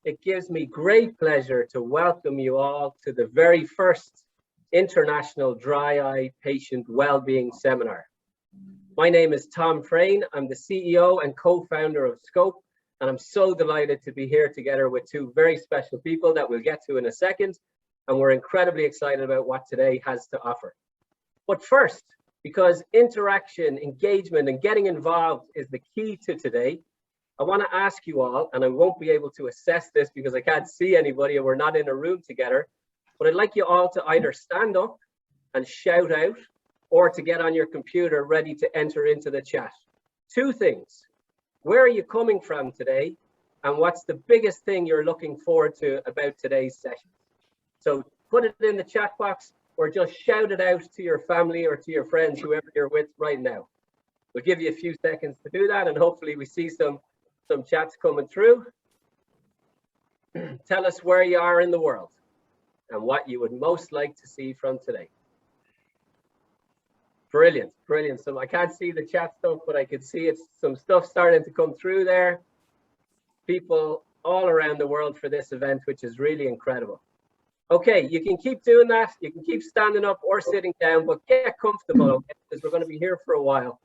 It gives me great pleasure to welcome you all to the very first International Dry Eye Patient Wellbeing Seminar. My name is Tom Frayne. I'm the CEO and co-founder of Scope, and I'm so delighted to be here together with two very special people that we'll get to in a second, and we're incredibly excited about what today has to offer. But first, because interaction, engagement, and getting involved is the key to today, I want to ask you all, and I won't be able to assess this because I can't see anybody and we're not in a room together, but I'd like you all to either stand up and shout out or to get on your computer ready to enter into the chat. Two things. Where are you coming from today? And what's the biggest thing you're looking forward to about today's session? So put it in the chat box or just shout it out to your family or to your friends, whoever you're with right now. We'll give you a few seconds to do that, and hopefully we see some chats coming through. Tell us where you are in the world and what you would most like to see from today. Brilliant, brilliant. So I can't see the chat stuff, but I can see it's some stuff starting to come through there. People all around the world for this event, which is really incredible. Okay, you can keep doing that. You can keep standing up or sitting down, but get comfortable, okay? Because we're going to be here for a while.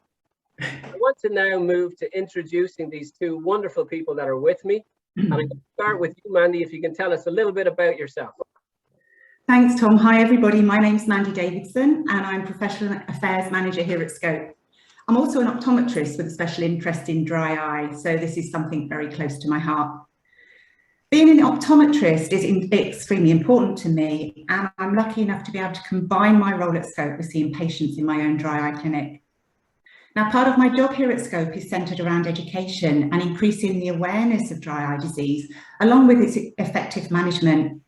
I want to now move to introducing these two wonderful people that are with me. And I'm going to start with you, Mandy, if you can tell us a little bit about yourself. Thanks, Tom. Hi, everybody. My name's Mandy Davidson, and I'm Professional Affairs Manager here at Scope. I'm also an optometrist with a special interest in dry eye, so this is something very close to my heart. Being an optometrist is extremely important to me, and I'm lucky enough to be able to combine my role at Scope with seeing patients in my own dry eye clinic. Now, part of my job here at Scope is centred around education and increasing the awareness of dry eye disease, along with its effective management.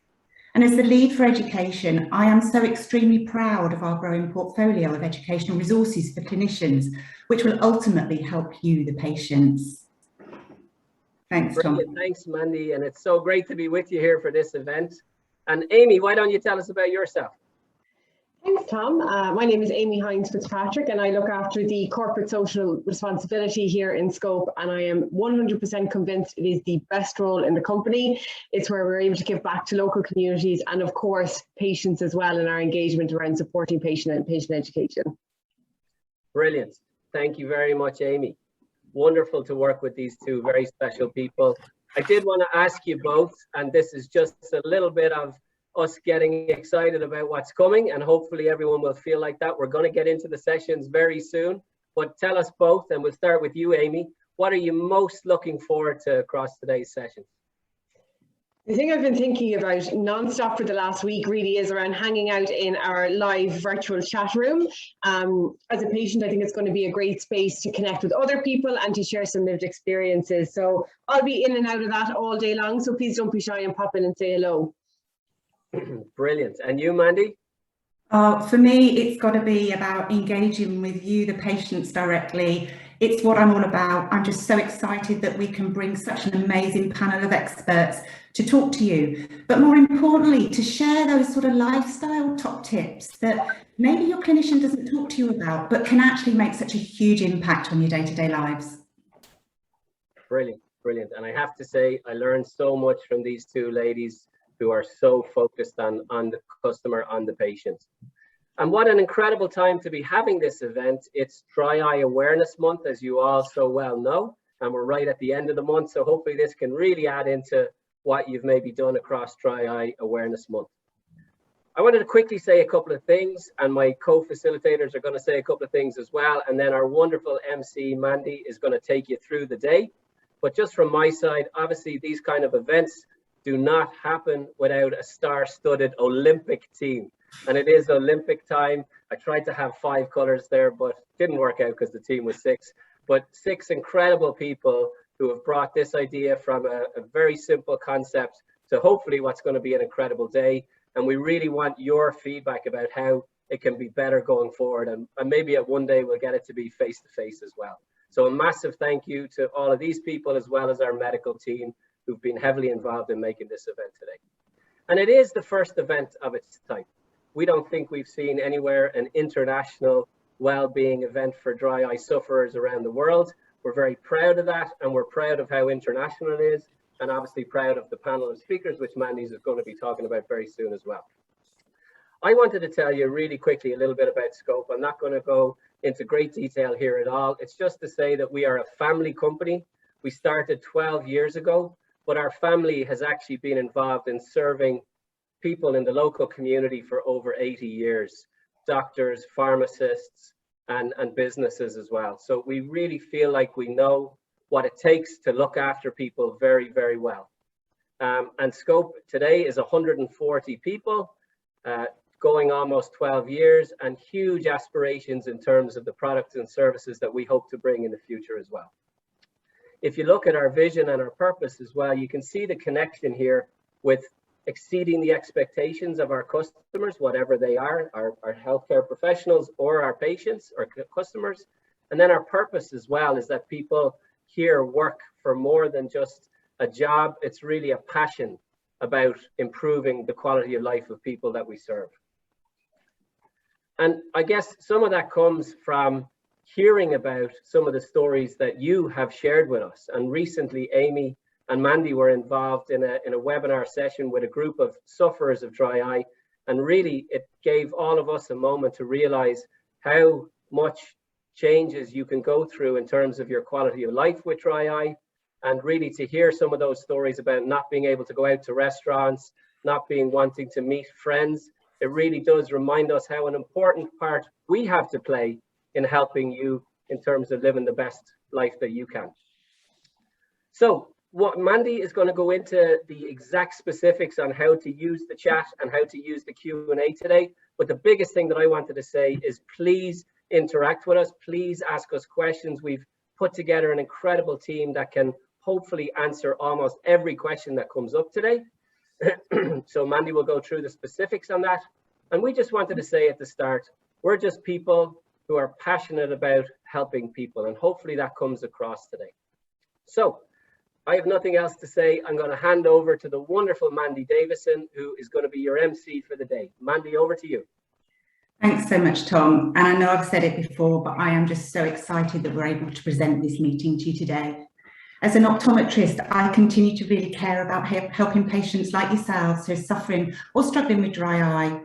And as the lead for education, I am so extremely proud of our growing portfolio of educational resources for clinicians, which will ultimately help you, the patients. Thanks, Tom. Brilliant. Thanks, Mandy. And it's so great to be with you here for this event. And Amy, why don't you tell us about yourself? Thanks, Tom. My name is Amy Hines Fitzpatrick, and I look after the corporate social responsibility here in Scope, and I am 100% convinced it is the best role in the company. It's where we're able to give back to local communities and, of course, patients as well in our engagement around supporting patient and patient education. Brilliant. Thank you very much, Amy. Wonderful to work with these two very special people. I did want to ask you both, and this is just a little bit of us getting excited about what's coming, and hopefully everyone will feel like that. We're going to get into the sessions very soon, but tell us both, and we'll start with you, Amy. What are you most looking forward to across today's session? The thing I've been thinking about non-stop for the last week really is around hanging out in our live virtual chat room. As a patient, I think it's going to be a great space to connect with other people and to share some lived experiences. So I'll be in and out of that all day long, so please don't be shy and pop in and say hello. Brilliant. And you, Mandy? For me, it's got to be about engaging with you, the patients, directly. It's what I'm all about. I'm just so excited that we can bring such an amazing panel of experts to talk to you, but more importantly, to share those sort of lifestyle top tips that maybe your clinician doesn't talk to you about, but can actually make such a huge impact on your day-to-day lives. Brilliant, brilliant. And I have to say, I learned so much from these two ladies who are so focused on the customer, on the patient. And what an incredible time to be having this event. It's Dry Eye Awareness Month, as you all so well know, and we're right at the end of the month, so hopefully this can really add into what you've maybe done across Dry Eye Awareness Month. I wanted to quickly say a couple of things, and my co-facilitators are going to say a couple of things as well, and then our wonderful MC, Mandy, is going to take you through the day. But just from my side, obviously these kind of events do not happen without a star-studded Olympic team. And it is Olympic time. I tried to have 5 colors there, but didn't work out because the team was 6. But 6 incredible people who have brought this idea from a very simple concept to hopefully what's going to be an incredible day. And we really want your feedback about how it can be better going forward. And maybe at one day we'll get it to be face-to-face as well. So a massive thank you to all of these people, as well as our medical team, who've been heavily involved in making this event today. And it is the first event of its type. We don't think we've seen anywhere an international well-being event for dry eye sufferers around the world. We're very proud of that, and we're proud of how international it is. and obviously proud of the panel of speakers, which Mandy's going to be talking about very soon as well. I wanted to tell you really quickly a little bit about Scope. I'm not going to go into great detail here at all. It's just to say that we are a family company. We started 12 years ago, but our family has actually been involved in serving people in the local community for over 80 years, doctors, pharmacists, and businesses as well. So we really feel like we know what it takes to look after people very, very well. And Scope today is 140 people, going almost 12 years, and huge aspirations in terms of the products and services that we hope to bring in the future as well. If you look at our vision and our purpose as well, you can see the connection here with exceeding the expectations of our customers, whatever they are, our healthcare professionals or our patients or customers. And then our purpose as well is that people here work for more than just a job. It's really a passion about improving the quality of life of people that we serve. And I guess some of that comes from hearing about some of the stories that you have shared with us. And recently, Amy and Mandy were involved in a webinar session with a group of sufferers of dry eye. And really, it gave all of us a moment to realize how much changes you can go through in terms of your quality of life with dry eye. And really to hear some of those stories about not being able to go out to restaurants, not being wanting to meet friends, it really does remind us how an important part we have to play in helping you in terms of living the best life that you can. So what Mandy is going to go into the exact specifics on how to use the chat and how to use the Q&A today. But the biggest thing that I wanted to say is please interact with us. Please ask us questions. We've put together an incredible team that can hopefully answer almost every question that comes up today. So Mandy will go through the specifics on that. And we just wanted to say at the start, we're just people who are passionate about helping people, and hopefully that comes across today. So I have nothing else to say. I'm going to hand over to the wonderful Mandy Davison, who is going to be your MC for the day. Mandy, over to you. Thanks so much, Tom. And I know I've said it before, but I am just so excited that we're able to present this meeting to you today. As an optometrist, I continue to really care about helping patients like yourselves who are suffering or struggling with dry eye.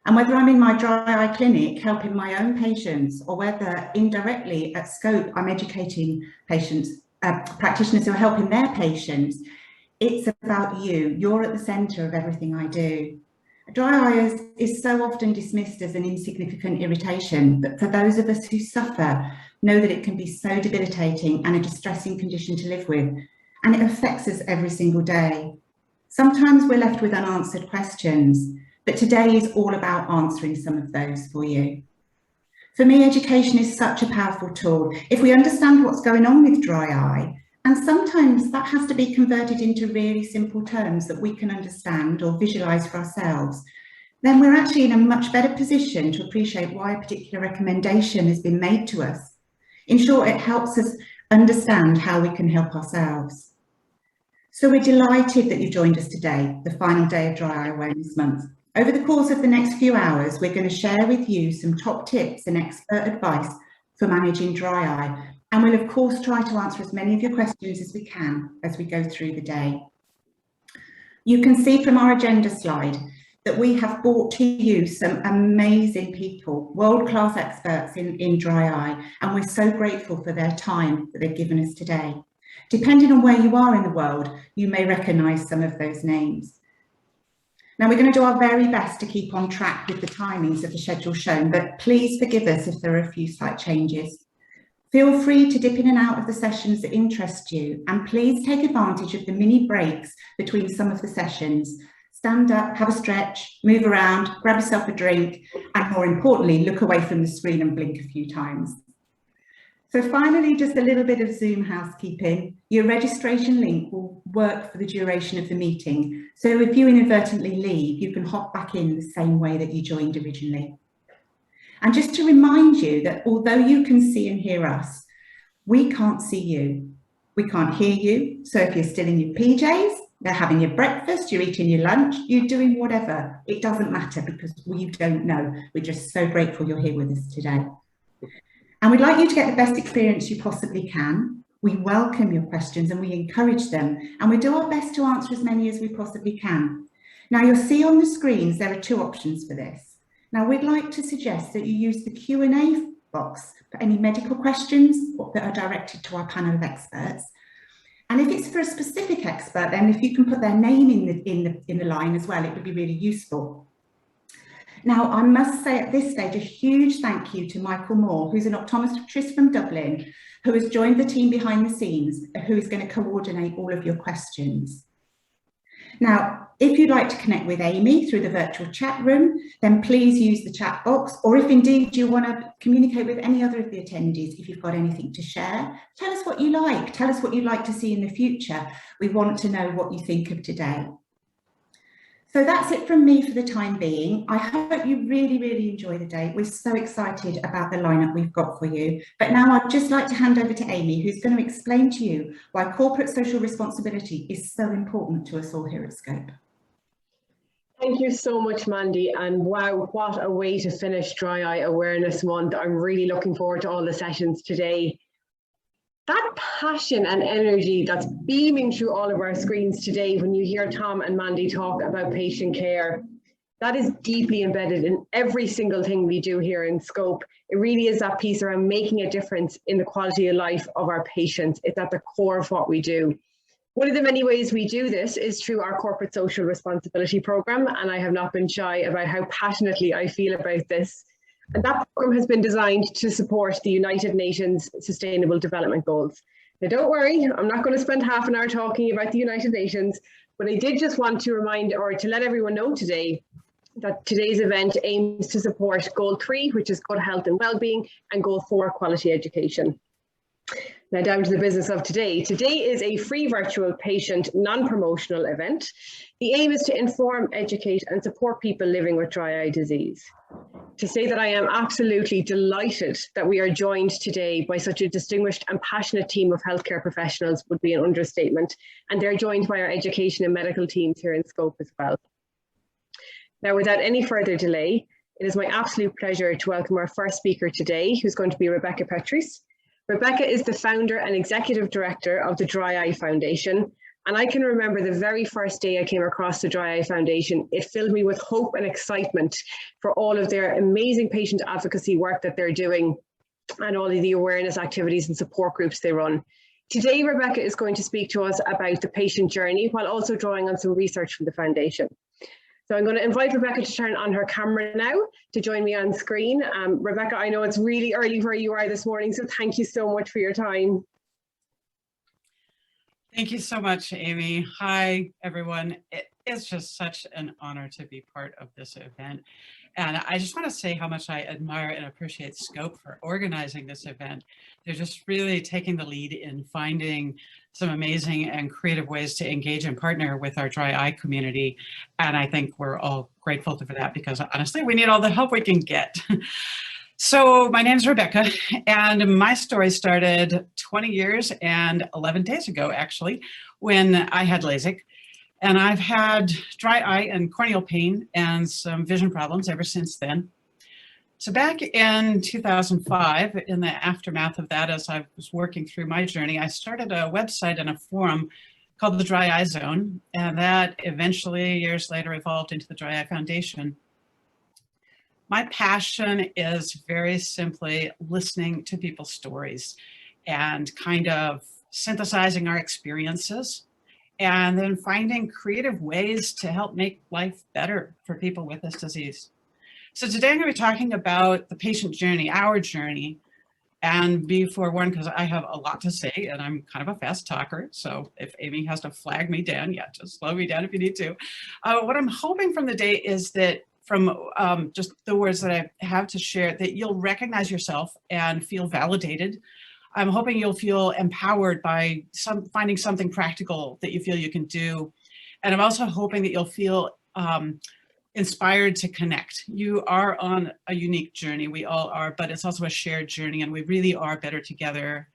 And whether I'm in my dry eye clinic helping my own patients, or whether indirectly at Scope I'm educating patients, practitioners who are helping their patients, it's about you. You're at the centre of everything I do. Dry eye is so often dismissed as an insignificant irritation, but for those of us who suffer, know that it can be so debilitating and a distressing condition to live with, and it affects us every single day. Sometimes we're left with unanswered questions, but today is all about answering some of those for you. For me, education is such a powerful tool. If we understand what's going on with dry eye, and sometimes that has to be converted into really simple terms that we can understand or visualise for ourselves, then we're actually in a much better position to appreciate why a particular recommendation has been made to us. In short, it helps us understand how we can help ourselves. So we're delighted that you've joined us today, the final day of Dry Eye Awareness Month. Over the course of the next few hours, we're going to share with you some top tips and expert advice for managing dry eye. And we'll of course try to answer as many of your questions as we can as we go through the day. You can see from our agenda slide that we have brought to you some amazing people, world-class experts in dry eye, and we're so grateful for their time that they've given us today. Depending on where you are in the world, you may recognise some of those names. Now, we're going to do our very best to keep on track with the timings of the schedule shown, but please forgive us if there are a few slight changes. Feel free to dip in and out of the sessions that interest you, and please take advantage of the mini breaks between some of the sessions. Stand up, have a stretch, move around, grab yourself a drink, and more importantly, look away from the screen and blink a few times. So finally, just a little bit of Zoom housekeeping. Your registration link will work for the duration of the meeting. So if you inadvertently leave, you can hop back in the same way that you joined originally. And just to remind you that although you can see and hear us, we can't see you. We can't hear you. So if you're still in your PJs, you're having your breakfast, you're eating your lunch, you're doing whatever, it doesn't matter because we don't know. We're just so grateful you're here with us today. And we'd like you to get the best experience you possibly can. We welcome your questions and we encourage them, and we do our best to answer as many as we possibly can. Now, you'll see on the screens there are two options for this. Now, we'd like to suggest that you use the Q&A box for any medical questions that are directed to our panel of experts. And if it's for a specific expert, then if you can put their name in the line as well, it would be really useful. Now, I must say at this stage, a huge thank you to Michael Moore, who's an optometrist from Dublin, who has joined the team behind the scenes, who is going to coordinate all of your questions. Now, if you'd like to connect with Amy through the virtual chat room, then please use the chat box, or if indeed you want to communicate with any other of the attendees, if you've got anything to share, tell us what you like. Tell us what you'd like to see in the future. We want to know what you think of today. So that's it from me for the time being. I hope you really, really enjoy the day. We're so excited about the lineup we've got for you. But now I'd just like to hand over to Amy, who's going to explain to you why corporate social responsibility is so important to us all here at Scope. Thank you so much, Mandy. And wow, what a way to finish Dry Eye Awareness Month. I'm really looking forward to all the sessions today. That passion and energy that's beaming through all of our screens today when you hear Tom and Mandy talk about patient care, that is deeply embedded in every single thing we do here in Scope. It really is that piece around making a difference in the quality of life of our patients. It's at the core of what we do. One of the many ways we do this is through our corporate social responsibility programme, and I have not been shy about how passionately I feel about this. And that programme has been designed to support the United Nations Sustainable Development Goals. Now, don't worry, I'm not going to spend half an hour talking about the United Nations, but I did just want to remind or to let everyone know today that today's event aims to support Goal 3, which is good health and well-being, and Goal 4, quality education. Now down to the business of today. Today is a free virtual patient non-promotional event. The aim is to inform, educate and support people living with dry eye disease. To say that I am absolutely delighted that we are joined today by such a distinguished and passionate team of healthcare professionals would be an understatement, and they're joined by our education and medical teams here in Scope as well. Now, without any further delay, it is my absolute pleasure to welcome our first speaker today, who's going to be Rebecca Petrus. Rebecca is the founder and executive director of the Dry Eye Foundation. And I can remember the very first day I came across the Dry Eye Foundation, it filled me with hope and excitement for all of their amazing patient advocacy work that they're doing and all of the awareness activities and support groups they run. Today, Rebecca is going to speak to us about the patient journey while also drawing on some research from the foundation. So I'm going to invite Rebecca to turn on her camera now to join me on screen. Rebecca, I know it's really early where you are this morning, so thank you so much for your time. Thank you so much, Amy. Hi, everyone. It is just such an honor to be part of this event. And I just want to say how much I admire and appreciate Scope for organizing this event. They're just really taking the lead in finding some amazing and creative ways to engage and partner with our dry eye community. And I think we're all grateful for that because honestly, we need all the help we can get. So my name is Rebecca, and my story started 20 years and 11 days ago, actually, when I had LASIK. And I've had dry eye and corneal pain and some vision problems ever since then. So back in 2005, in the aftermath of that, as I was working through my journey, I started a website and a forum called the Dry Eye Zone, and that eventually, years later, evolved into the Dry Eye Foundation. My passion is very simply listening to people's stories and kind of synthesizing our experiences and then finding creative ways to help make life better for people with this disease. So today I'm going to be talking about the patient journey, our journey, and be forewarned because I have a lot to say and I'm kind of a fast talker. So if Amy has to flag me down, yeah, just slow me down if you need to. What I'm hoping from the day is that from just the words that I have to share, that you'll recognize yourself and feel validated. I'm hoping you'll feel empowered by finding something practical that you feel you can do. And I'm also hoping that you'll feel inspired to connect. You are on a unique journey, we all are, but it's also a shared journey and we really are better together.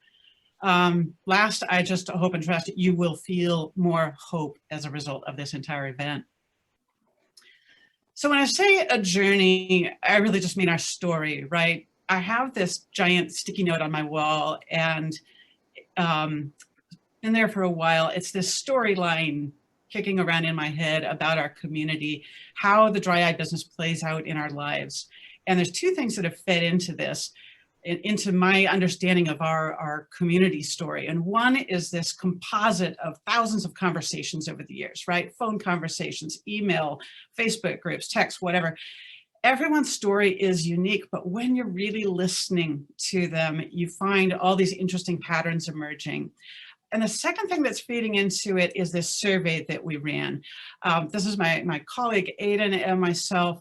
Last, I just hope and trust that you will feel more hope as a result of this entire event. So when I say a journey, I really just mean our story, right? I have this giant sticky note on my wall, and been there for a while. It's this storyline kicking around in my head about our community, how the dry eye business plays out in our lives. And there's two things that have fed into this, into my understanding of our community story. And one is this composite of thousands of conversations over the years, right? Phone conversations, email, Facebook groups, text, whatever. Everyone's story is unique, but when you're really listening to them, you find all these interesting patterns emerging. And the second thing that's feeding into it is this survey that we ran. This is my colleague Aidan and myself.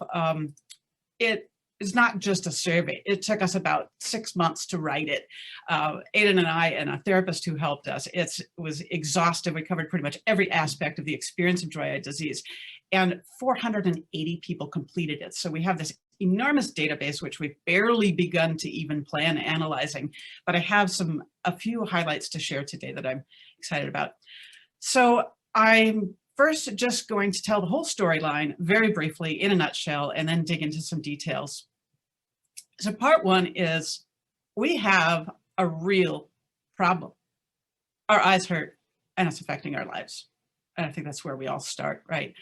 It is not just a survey. It took us about 6 months to write it. Aidan and I and a therapist who helped us. It was exhaustive. We covered pretty much every aspect of the experience of dry eye disease. And 480 people completed it. So we have this enormous database, which we've barely begun to even plan analyzing, but I have a few highlights to share today that I'm excited about. So I'm first just going to tell the whole storyline very briefly in a nutshell, and then dig into some details. So part one is we have a real problem. Our eyes hurt and it's affecting our lives. And I think that's where we all start, right?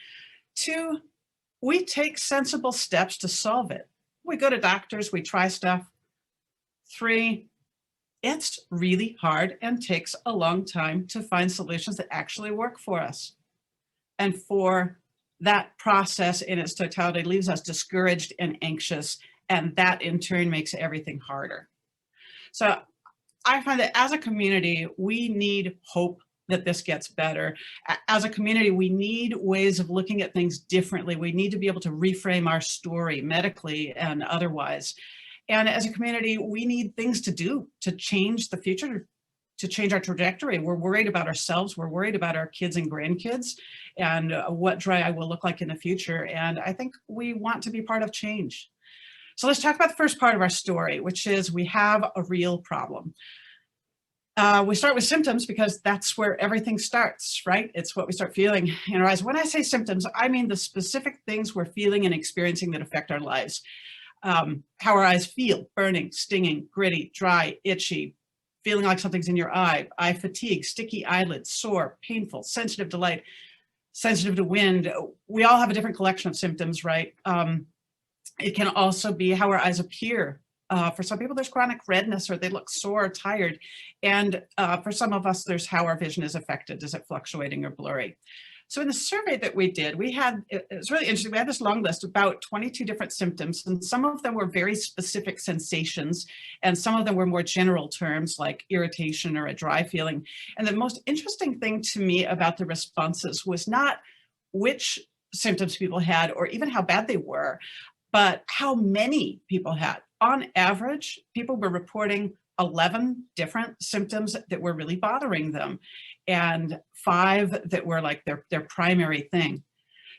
Two, we take sensible steps to solve it. We go to doctors, we try stuff. Three, it's really hard and takes a long time to find solutions that actually work for us. And four, that process in its totality leaves us discouraged and anxious, and that in turn makes everything harder. So I find that as a community, we need hope that this gets better. As a community, we need ways of looking at things differently. We need to be able to reframe our story medically and otherwise. And as a community, we need things to do to change the future, to change our trajectory. We're worried about ourselves. We're worried about our kids and grandkids and what dry eye will look like in the future. And I think we want to be part of change. So let's talk about the first part of our story, which is we have a real problem. We start with symptoms because that's where everything starts, right? It's what we start feeling in our eyes. When I say symptoms, I mean the specific things we're feeling and experiencing that affect our lives. How our eyes feel: burning, stinging, gritty, dry, itchy, feeling like something's in your eye fatigue, sticky eyelids, sore, painful, sensitive to light, sensitive to wind. We all have a different collection of symptoms, right? It can also be how our eyes appear. For some people, there's chronic redness, or they look sore or tired. And for some of us, there's how our vision is affected. Is it fluctuating or blurry? So in the survey that we did, it was really interesting. We had this long list, about 22 different symptoms, and some of them were very specific sensations, and some of them were more general terms like irritation or a dry feeling. And the most interesting thing to me about the responses was not which symptoms people had or even how bad they were, but how many people had. On average, people were reporting 11 different symptoms that were really bothering them, and 5 that were like their primary thing.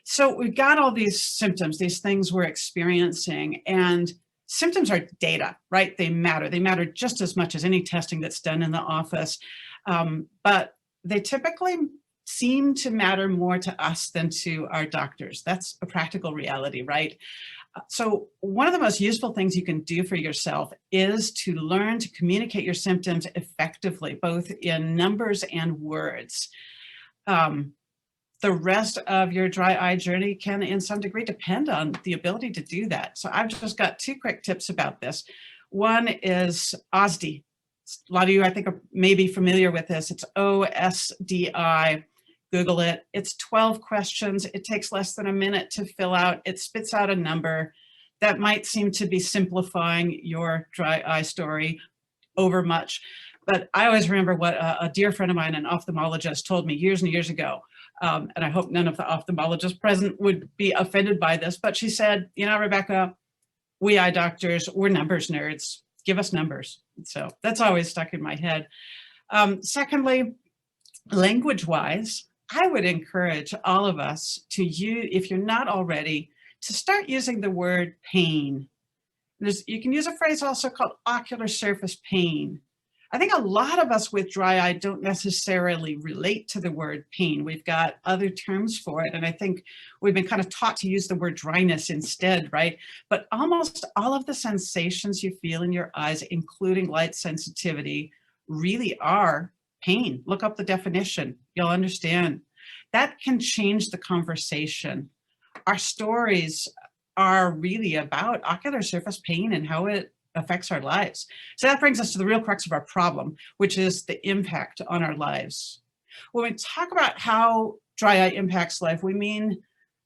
So we've got all these symptoms, these things we're experiencing, and symptoms are data, right? They matter. They matter just as much as any testing that's done in the office, but they typically seem to matter more to us than to our doctors. That's a practical reality, right? So one of the most useful things you can do for yourself is to learn to communicate your symptoms effectively, both in numbers and words. The rest of your dry eye journey can, in some degree, depend on the ability to do that. So I've just got 2 quick tips about this. One is OSDI. A lot of you, I think, are maybe familiar with this. It's OSDI. Google it. It's 12 questions. It takes less than a minute to fill out. It spits out a number that might seem to be simplifying your dry eye story over much. But I always remember what a dear friend of mine, an ophthalmologist, told me years and years ago. And I hope none of the ophthalmologists present would be offended by this. But she said, you know, Rebecca, we eye doctors, we're numbers nerds. Give us numbers. So that's always stuck in my head. Secondly, language-wise, I would encourage all of us to use, if you're not already, to start using the word pain. You can use a phrase also called ocular surface pain. I think a lot of us with dry eye don't necessarily relate to the word pain. We've got other terms for it, and I think we've been kind of taught to use the word dryness instead, right? But almost all of the sensations you feel in your eyes, including light sensitivity, really are pain. Look up the definition. You'll understand. That can change the conversation. Our stories are really about ocular surface pain and how it affects our lives. So that brings us to the real crux of our problem, which is the impact on our lives. When we talk about how dry eye impacts life, we mean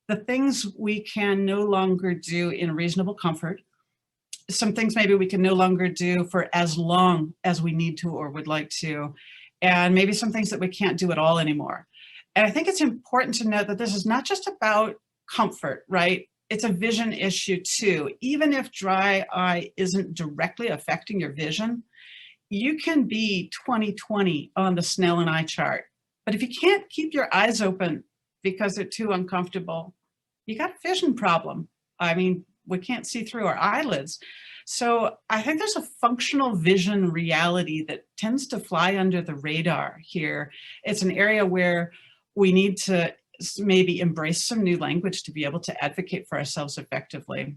the things we can no longer do in reasonable comfort. Some things maybe we can no longer do for as long as we need to or would like to, and maybe some things that we can't do at all anymore. And I think it's important to note that this is not just about comfort, right? It's a vision issue too. Even if dry eye isn't directly affecting your vision, you can be 20/20 on the Snellen and eye chart. But if you can't keep your eyes open because they're too uncomfortable, you got a vision problem. I mean, we can't see through our eyelids. So I think there's a functional vision reality that tends to fly under the radar here. It's an area where we need to maybe embrace some new language to be able to advocate for ourselves effectively.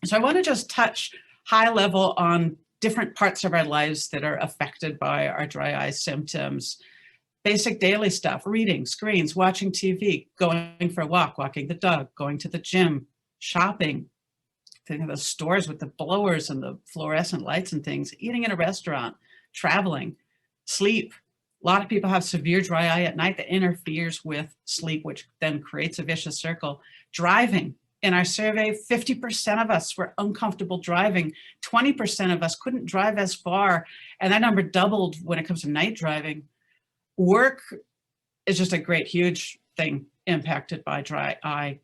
So I want to just touch high level on different parts of our lives that are affected by our dry eye symptoms. Basic daily stuff, reading, screens, watching TV, going for a walk, walking the dog, going to the gym, shopping, think of the stores with the blowers and the fluorescent lights and things, eating in a restaurant, traveling, sleep. A lot of people have severe dry eye at night that interferes with sleep, which then creates a vicious circle. Driving. In our survey, 50% of us were uncomfortable driving. 20% of us couldn't drive as far. And that number doubled when it comes to night driving. Work is just a great, huge thing impacted by dry eye.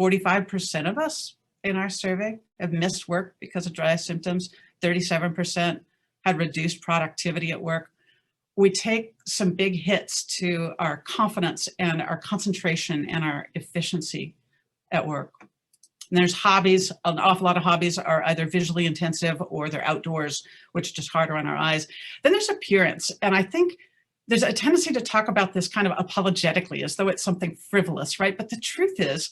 45% of us in our survey have missed work because of dry eye symptoms. 37% had reduced productivity at work. We take some big hits to our confidence and our concentration and our efficiency at work. And there's hobbies. An awful lot of hobbies are either visually intensive or they're outdoors, which is just harder on our eyes. Then there's appearance. And I think there's a tendency to talk about this kind of apologetically as though it's something frivolous, right? But the truth is,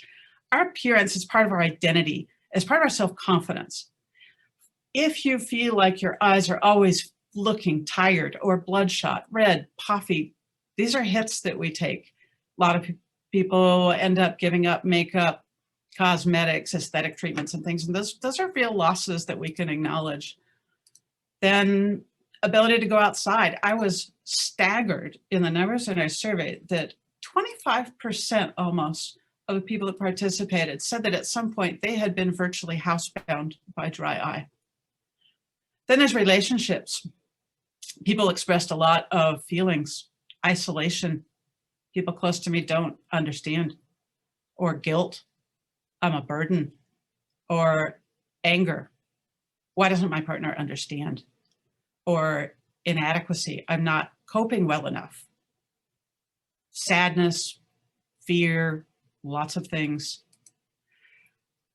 our appearance is part of our identity, as part of our self-confidence. If you feel like your eyes are always looking tired or bloodshot, red, puffy, these are hits that we take. A lot of people end up giving up makeup, cosmetics, aesthetic treatments and things. And those are real losses that we can acknowledge. Then ability to go outside. I was staggered in the numbers in our survey that 25% almost of the people that participated said that at some point they had been virtually housebound by dry eye. Then there's relationships. People expressed a lot of feelings, isolation. People close to me don't understand, or guilt. I'm a burden, or anger. Why doesn't my partner understand? Or inadequacy. I'm not coping well enough. Sadness, fear, lots of things.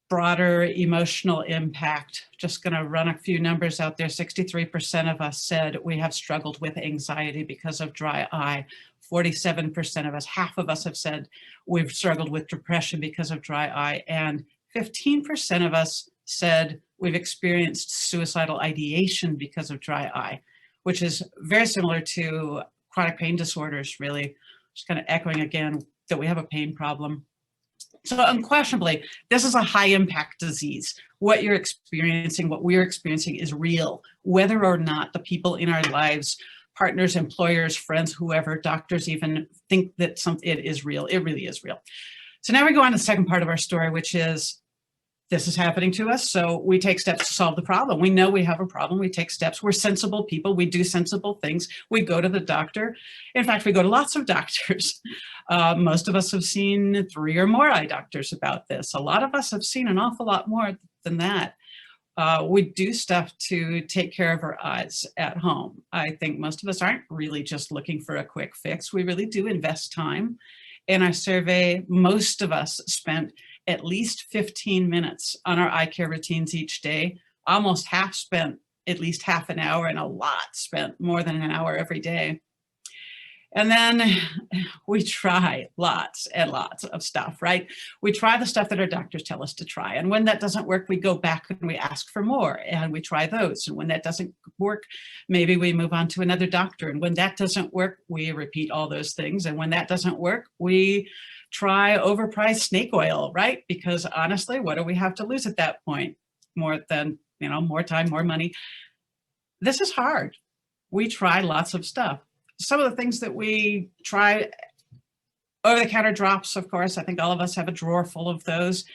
Broader emotional impact. Just going to run a few numbers out there. 63% of us said we have struggled with anxiety because of dry eye. 47% of us, half of us have said we've struggled with depression because of dry eye. And 15% of us said we've experienced suicidal ideation because of dry eye, which is very similar to chronic pain disorders, really. Just kind of echoing again that we have a pain problem. So unquestionably, this is a high impact disease. What you're experiencing, what we're experiencing is real, whether or not the people in our lives, partners, employers, friends, whoever, doctors even think that it is real. It really is real. So now we go on to the second part of our story, which is this is happening to us. So we take steps to solve the problem. We know we have a problem. We take steps. We're sensible people. We do sensible things. We go to the doctor. In fact, we go to lots of doctors. Most of us have seen 3 or more eye doctors about this. A lot of us have seen an awful lot more than that. We do stuff to take care of our eyes at home. I think most of us aren't really just looking for a quick fix. We really do invest time. In our survey, most of us spent at least 15 minutes on our eye care routines each day. Almost half spent at least half an hour, and a lot spent more than an hour every day. And then we try lots and lots of stuff, right? We try the stuff that our doctors tell us to try. And when that doesn't work, we go back and we ask for more and we try those. And when that doesn't work, maybe we move on to another doctor. And when that doesn't work, we repeat all those things. And when that doesn't work, we try overpriced snake oil, right? Because honestly, what do we have to lose at that point? More than, more time, more money. This is hard. We try lots of stuff. Some of the things that we try, over-the-counter drops, of course, I think all of us have a drawer full of those.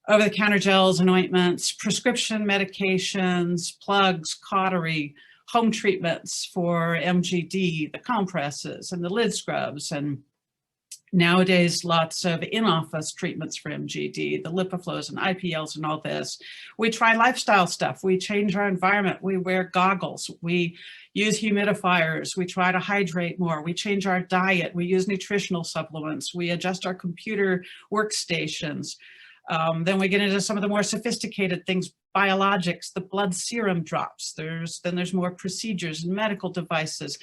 Over-the-counter gels and ointments, prescription medications, plugs, cautery, home treatments for MGD, the compresses and the lid scrubs, and nowadays lots of in-office treatments for MGD, the LipiFlows and IPLs and all this. We try lifestyle stuff. We change our environment. We wear goggles. We use humidifiers. We try to hydrate more. We change our diet. We use nutritional supplements. We adjust our computer workstations. Then we get into some of the more sophisticated things, biologics, the blood serum drops. Then there's more procedures and medical devices.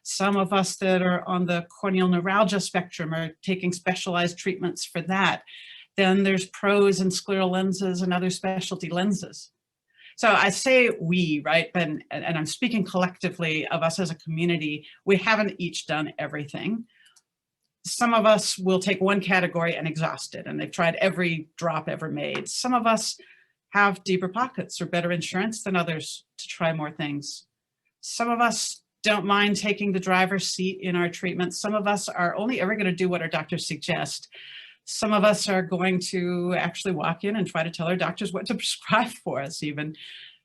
Some of us that are on the corneal neuralgia spectrum are taking specialized treatments for that. Then there's pros and scleral lenses and other specialty lenses. So I say we, right? And I'm speaking collectively of us as a community. We haven't each done everything. Some of us will take one category and exhaust it, and they've tried every drop ever made. Some of us have deeper pockets or better insurance than others to try more things. Some of us don't mind taking the driver's seat in our treatment. Some of us are only ever going to do what our doctors suggest. Some of us are going to actually walk in and try to tell our doctors what to prescribe for us even.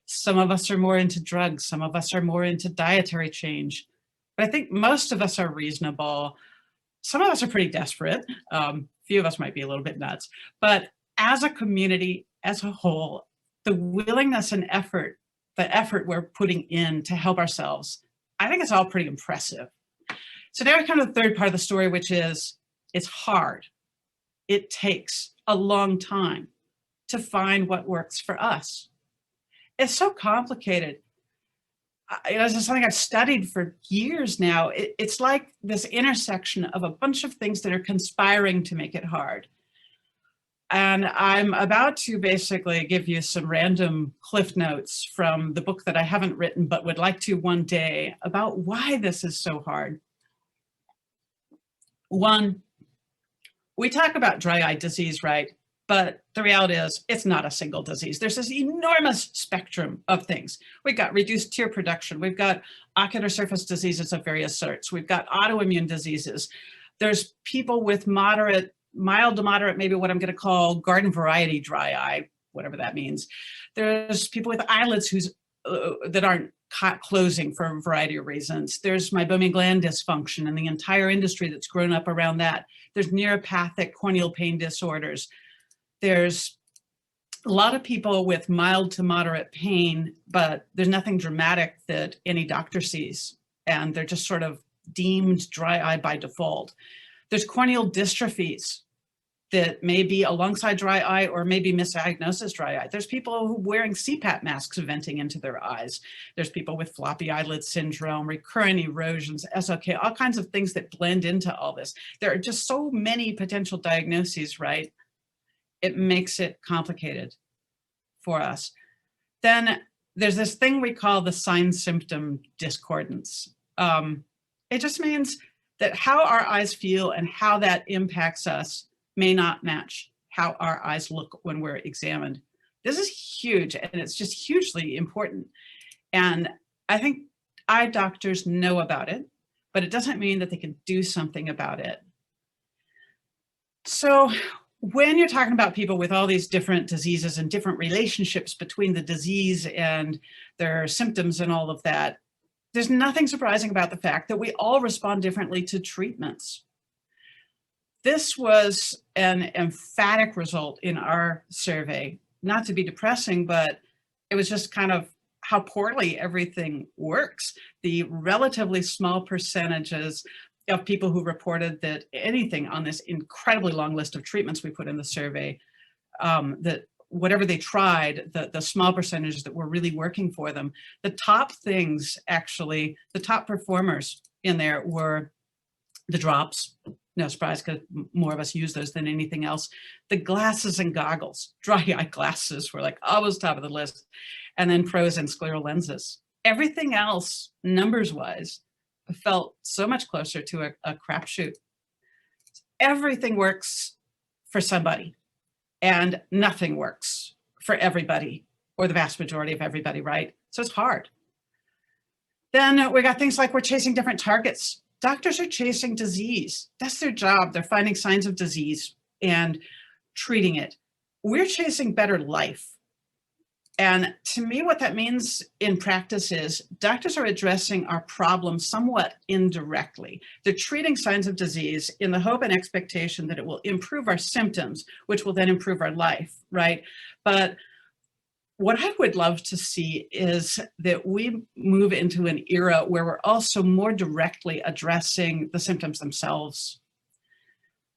Some of us are more into drugs. Some of us are more into dietary change. But I think most of us are reasonable. Some of us are pretty desperate. A few of us might be a little bit nuts. But as a community, as a whole, the willingness and effort, the effort we're putting in to help ourselves, I think it's all pretty impressive. So now we come to the third part of the story, which is it's hard. It takes a long time to find what works for us. It's so complicated. This is something I've studied for years now. It's like this intersection of a bunch of things that are conspiring to make it hard. And I'm about to basically give you some random cliff notes from the book that I haven't written, but would like to one day, about why this is so hard. One, we talk about dry eye disease, right? But the reality is it's not a single disease. There's this enormous spectrum of things. We've got reduced tear production. We've got ocular surface diseases of various sorts. We've got autoimmune diseases. There's people with mild to moderate, maybe what I'm going to call garden variety dry eye, whatever that means. There's people with eyelids that aren't closing for a variety of reasons. There's meibomian gland dysfunction and the entire industry that's grown up around that. There's neuropathic corneal pain disorders. There's a lot of people with mild to moderate pain, but there's nothing dramatic that any doctor sees, and they're just sort of deemed dry eye by default. There's corneal dystrophies that may be alongside dry eye or maybe misdiagnosed as dry eye. There's people who wearing CPAP masks venting into their eyes. There's people with floppy eyelid syndrome, recurrent erosions, SOK, all kinds of things that blend into all this. There are just so many potential diagnoses, right? It makes it complicated for us. Then there's this thing we call the sign-symptom discordance. It just means that how our eyes feel and how that impacts us may not match how our eyes look when we're examined. This is huge, and it's just hugely important. And I think eye doctors know about it, but it doesn't mean that they can do something about it. So when you're talking about people with all these different diseases and different relationships between the disease and their symptoms and all of that, there's nothing surprising about the fact that we all respond differently to treatments. This was an emphatic result in our survey, not to be depressing, but it was just kind of how poorly everything works. The relatively small percentages of people who reported that anything on this incredibly long list of treatments we put in the survey, that whatever they tried, the small percentages that were really working for them, the top things actually, the top performers in there were The drops, no surprise, because more of us use those than anything else. The glasses and goggles, dry eye glasses were like always top of the list. And then pros and scleral lenses. Everything else, numbers-wise, felt so much closer to a crapshoot. Everything works for somebody, and nothing works for everybody, or the vast majority of everybody, right? So it's hard. Then we got things like we're chasing different targets. Doctors are chasing disease. That's their job. They're finding signs of disease and treating it. We're chasing better life. And to me, what that means in practice is doctors are addressing our problem somewhat indirectly. They're treating signs of disease in the hope and expectation that it will improve our symptoms, which will then improve our life, right? But what I would love to see is that we move into an era where we're also more directly addressing the symptoms themselves.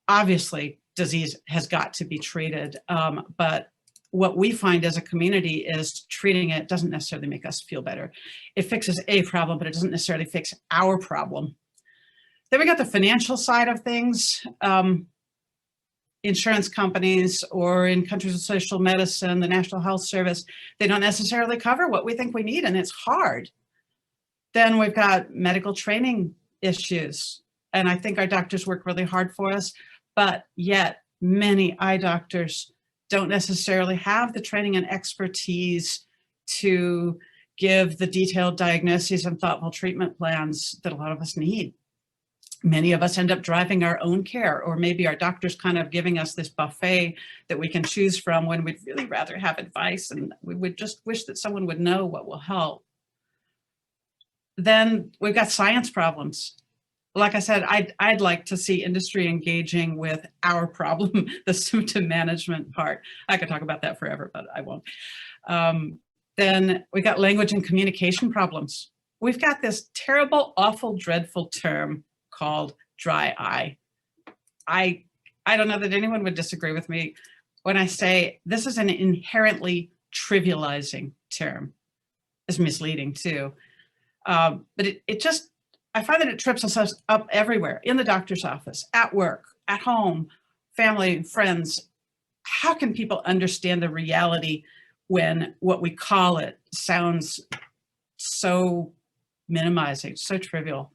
Obviously, disease has got to be treated, but what we find as a community is treating it doesn't necessarily make us feel better. It fixes a problem, but it doesn't necessarily fix our problem. Then we got the financial side of things. Insurance companies, or in countries of social medicine, the National Health Service, they don't necessarily cover what we think we need, and it's hard. Then we've got medical training issues, and I think our doctors work really hard for us, but yet many eye doctors don't necessarily have the training and expertise to give the detailed diagnoses and thoughtful treatment plans that a lot of us need. Many of us end up driving our own care, or maybe our doctor's kind of giving us this buffet that we can choose from when we'd really rather have advice, and we would just wish that someone would know what will help. Then we've got science problems. Like I said, I'd like to see industry engaging with our problem, the symptom management part. I could talk about that forever, but I won't. Then we got language and communication problems. We've got this terrible, awful, dreadful term called dry eye. I don't know that anyone would disagree with me when I say this is an inherently trivializing term. It's misleading too. But it just, I find that it trips us up everywhere, in the doctor's office, at work, at home, family, friends. How can people understand the reality when what we call it sounds so minimizing, so trivial?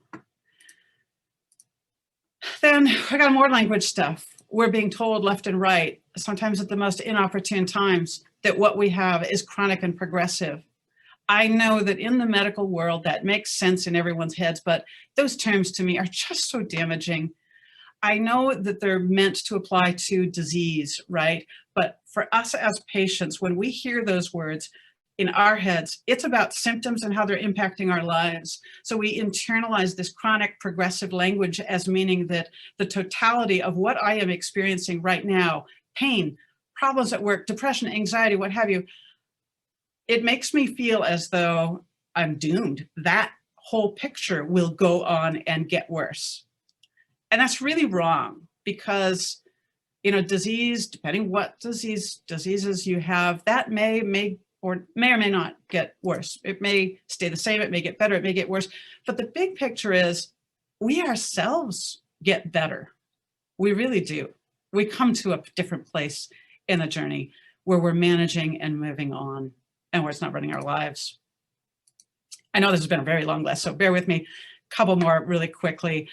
Then I got more language stuff. We're being told left and right, sometimes at the most inopportune times, that what we have is chronic and progressive. I know that in the medical world that makes sense in everyone's heads, but those terms to me are just so damaging. I know that they're meant to apply to disease, right? But for us as patients, when we hear those words in our heads, it's about symptoms and how they're impacting our lives. So we internalize this chronic progressive language as meaning that the totality of what I am experiencing right now, pain, problems at work, depression, anxiety, what have you, it makes me feel as though I'm doomed. That whole picture will go on and get worse. And that's really wrong, because, you know, disease, depending what diseases you have, that may or may not get worse. It may stay the same, it may get better, it may get worse. But the big picture is we ourselves get better. We really do. We come to a different place in the journey where we're managing and moving on, and where it's not running our lives. I know this has been a very long list, so bear with me. A couple more really quickly.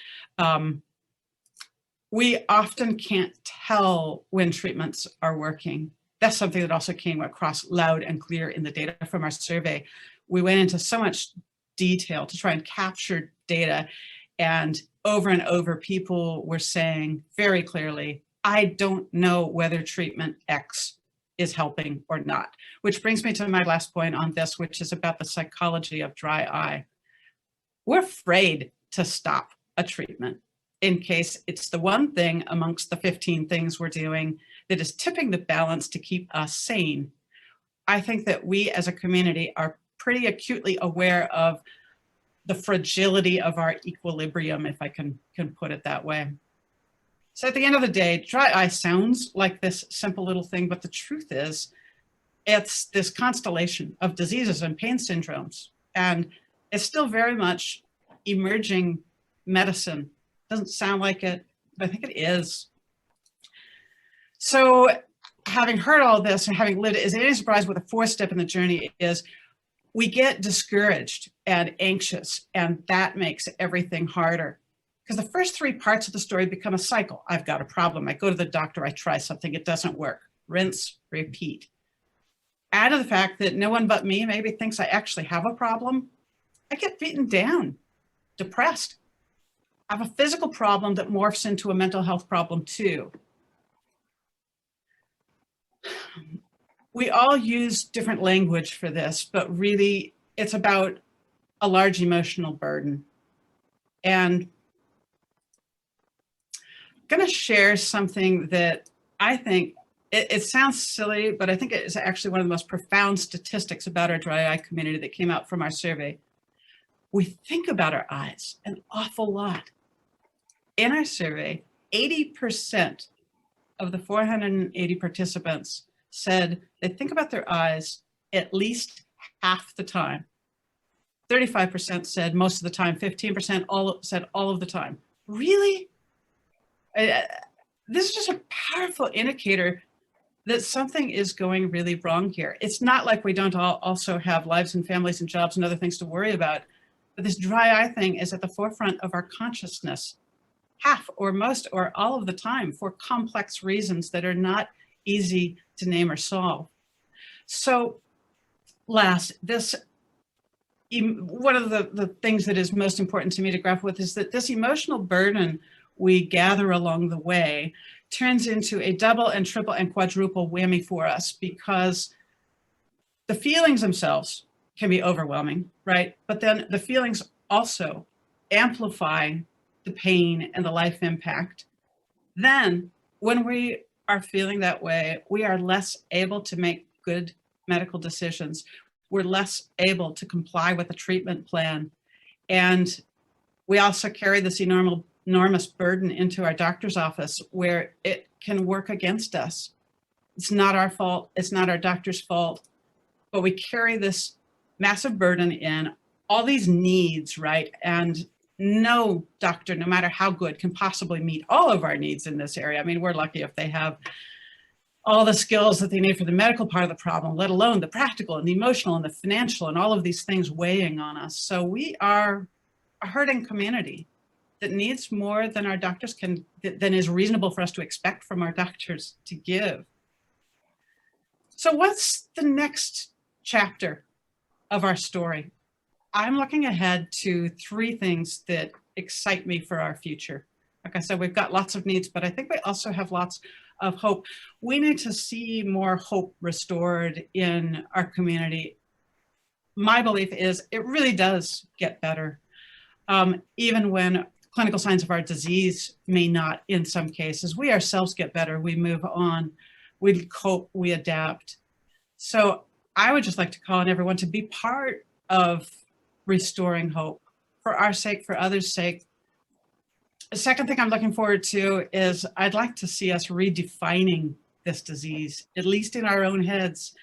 We often can't tell when treatments are working. That's something that also came across loud and clear in the data from our survey. We went into so much detail to try and capture data, and over people were saying very clearly, I don't know whether treatment X is helping or not. Which brings me to my last point on this, which is about the psychology of dry eye. We're afraid to stop a treatment in case it's the one thing amongst the 15 things we're doing that is tipping the balance to keep us sane. I think that we as a community are pretty acutely aware of the fragility of our equilibrium, if I can put it that way. So at the end of the day, dry eye sounds like this simple little thing, but the truth is it's this constellation of diseases and pain syndromes. And it's still very much emerging medicine Doesn't sound like it, but I think it is. So having heard all this and having lived it, is it any surprise what the fourth step in the journey is? We get discouraged and anxious, and that makes everything harder. Because the first three parts of the story become a cycle. I've got a problem. I go to the doctor. I try something. It doesn't work. Rinse, repeat. Add to the fact that no one but me maybe thinks I actually have a problem. I get beaten down, depressed. I have a physical problem that morphs into a mental health problem too. We all use different language for this, but really it's about a large emotional burden. And I'm going to share something that I think, it sounds silly, but I think it is actually one of the most profound statistics about our dry eye community that came out from our survey. We think about our eyes an awful lot. In our survey, 80% of the 480 participants said they think about their eyes at least half the time. 35% said most of the time, 15% said all of the time. Really? This is just a powerful indicator that something is going really wrong here. It's not like we don't also have lives and families and jobs and other things to worry about, but this dry eye thing is at the forefront of our consciousness, half or most or all of the time, for complex reasons that are not easy to name or solve. So last, one of the things that is most important to me to grapple with is that this emotional burden we gather along the way turns into a double and triple and quadruple whammy for us, because the feelings themselves can be overwhelming, right? But then the feelings also amplify the pain and the life impact. Then when we are feeling that way, we are less able to make good medical decisions. We're less able to comply with a treatment plan. And we also carry this enormous burden into our doctor's office, where it can work against us. It's not our fault. It's not our doctor's fault, but we carry this massive burden in, all these needs, right? And no doctor, no matter how good, can possibly meet all of our needs in this area. I mean, we're lucky if they have all the skills that they need for the medical part of the problem, let alone the practical and the emotional and the financial and all of these things weighing on us. So we are a hurting community that needs more than our doctors than is reasonable for us to expect from our doctors to give. So what's the next chapter of our story? I'm looking ahead to three things that excite me for our future. Like I said, we've got lots of needs, but I think we also have lots of hope. We need to see more hope restored in our community. My belief is it really does get better, even when clinical signs of our disease may not in some cases. We ourselves get better, we move on, we cope, we adapt. So I would just like to call on everyone to be part of restoring hope for our sake, for others' sake. The second thing I'm looking forward to is I'd like to see us redefining this disease, at least in our own heads.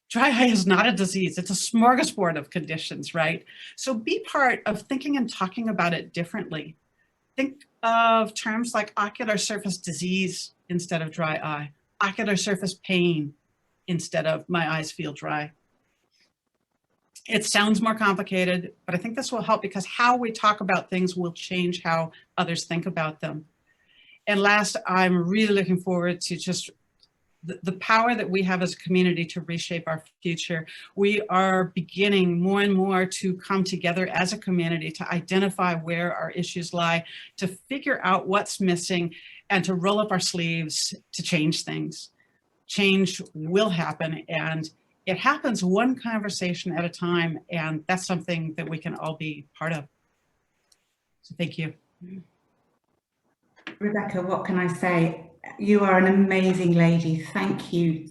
Dry eye is not a disease. It's a smorgasbord of conditions, right? So be part of thinking and talking about it differently. Think of terms like ocular surface disease instead of dry eye, ocular surface pain instead of my eyes feel dry. It sounds more complicated, but I think this will help because how we talk about things will change how others think about them. And last, I'm really looking forward to just the power that we have as a community to reshape our future. We are beginning more and more to come together as a community to identify where our issues lie, to figure out what's missing, and to roll up our sleeves to change things. Change will happen, and it happens one conversation at a time, and that's something that we can all be part of. So thank you. Rebecca, what can I say? You are an amazing lady. Thank you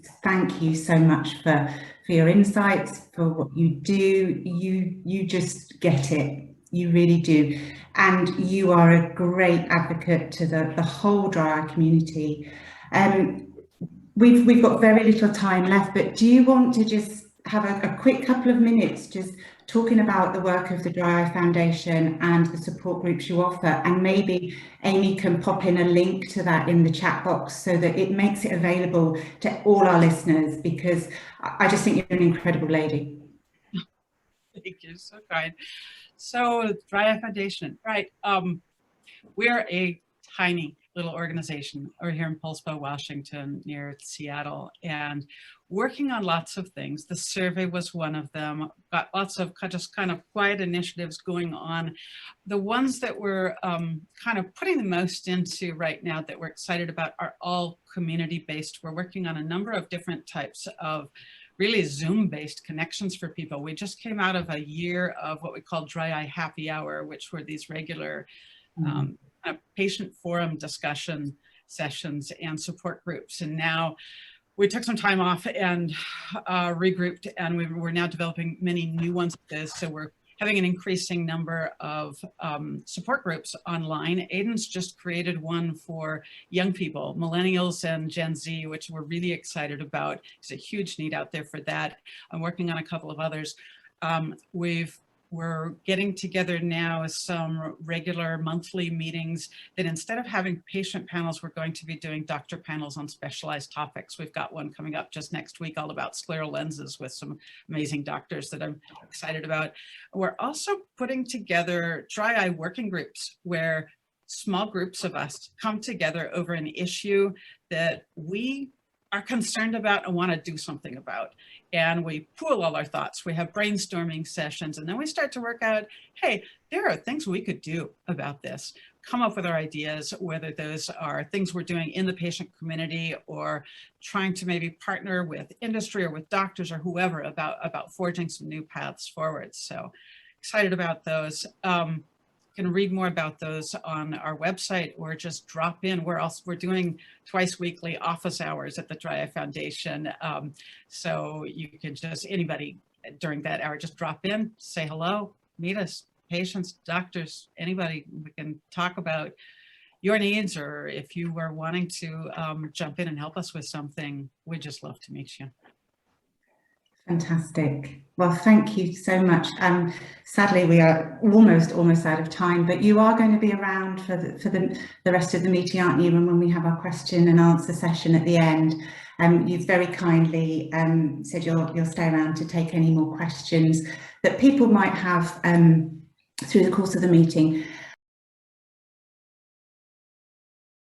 so much for your insights, for what you do. You just get it. You really do. And you are a great advocate to the whole dry eye community. We've got very little time left, but do you want to just have a quick couple of minutes just talking about the work of the Dry Eye Foundation and the support groups you offer, and maybe Amy can pop in a link to that in the chat box so that it makes it available to all our listeners, because I just think you're an incredible lady. Thank you, so kind. So Dry Eye Foundation, right. We're a tiny little organization over here in Poulsbo, Washington, near Seattle, and working on lots of things. The survey was one of them. Got lots of just kind of quiet initiatives going on. The ones that we're kind of putting the most into right now that we're excited about are all community-based. We're working on a number of different types of really Zoom-based connections for people. We just came out of a year of what we call Dry Eye Happy Hour, which were these regular patient forum discussion sessions and support groups. And now we took some time off and regrouped, and we're now developing many new ones of this. So we're having an increasing number of support groups online. Aidan's just created one for young people, millennials and Gen Z, which we're really excited about. There's a huge need out there for that. I'm working on a couple of others. We're getting together now some regular monthly meetings that instead of having patient panels, we're going to be doing doctor panels on specialized topics. We've got one coming up just next week all about scleral lenses with some amazing doctors that I'm excited about. We're also putting together dry eye working groups where small groups of us come together over an issue that we are concerned about and want to do something about. And we pool all our thoughts. We have brainstorming sessions, and then we start to work out, hey, there are things we could do about this. Come up with our ideas, whether those are things we're doing in the patient community or trying to maybe partner with industry or with doctors or whoever about forging some new paths forward. So excited about those. You can read more about those on our website or just drop in. We're doing twice weekly office hours at the Dry Eye Foundation. So you can just, anybody during that hour, just drop in, say hello, meet us, patients, doctors, anybody. We can talk about your needs, or if you were wanting to jump in and help us with something, we'd just love to meet you. Fantastic. Well, thank you so much. Sadly, we are almost out of time, but you are going to be around for the rest of the meeting, aren't you? And when we have our question and answer session at the end, you've very kindly said you'll stay around to take any more questions that people might have through the course of the meeting.